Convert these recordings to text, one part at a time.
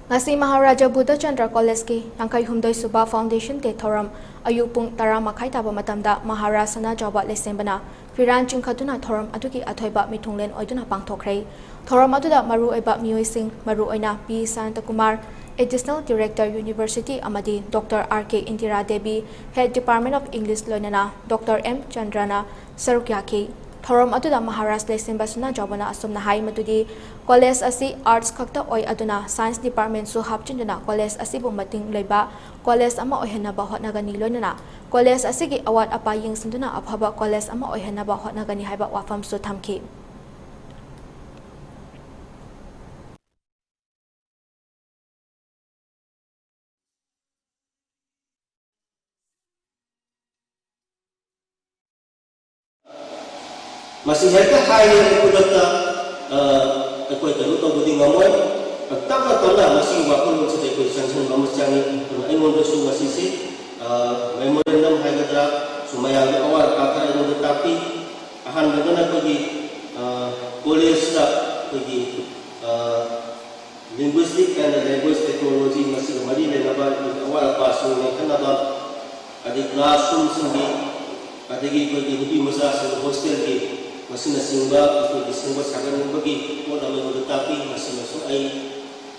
Ngasi Maharaja Buddha Chandra College ki Yangkai Humdoi Suba Foundation te thoram ayuk pung tara makai taba matamda Maharaj Sanajaoba Leisembana Firan Chingkhatuna thoram aduki athoiba mithunglen oiduna pangthokhrei thoram aduda maru oiba mioising maru oina P Santakumar Additional Director University Amadi Dr. R.K. Indira Devi Head Department of English Loinana Dr. M. Chandrana Sarukyaki thoram aduda Maharaj Leisemba Sanajaoba na asumna hai matudi College asi Arts khakta oi aduna Sceince Department su hapchinduna College asibu mating leiba College ama oihannaba hotnagani loinana College asigi awat apa yengsinduna afaba College ama oihannaba hotnagani haiba wafam su thamki masih mereka high produkta aku itu tahu budi ngamoy pertama tolak masih waktu sudah aku sanction mamus jangi ai ngondo su masih si memorandum high gedra sumaya awal kakak ngondo tapi ahan bagaimana pergi college staff pergi linguistic and language technology masih kembali lenabar awal pasu kan ada classroom sendiri ada pergi lebih masa hostel di masih nasimba itu disimba sagan bagi mau nama tetapi masih masuk ai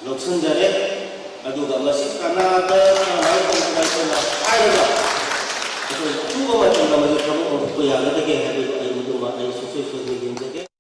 loksan jare adu gak masih karena ada lain internasional ada itu cuma macam nama kamu untuk yang ada ke hari ai untuk ai sukses di game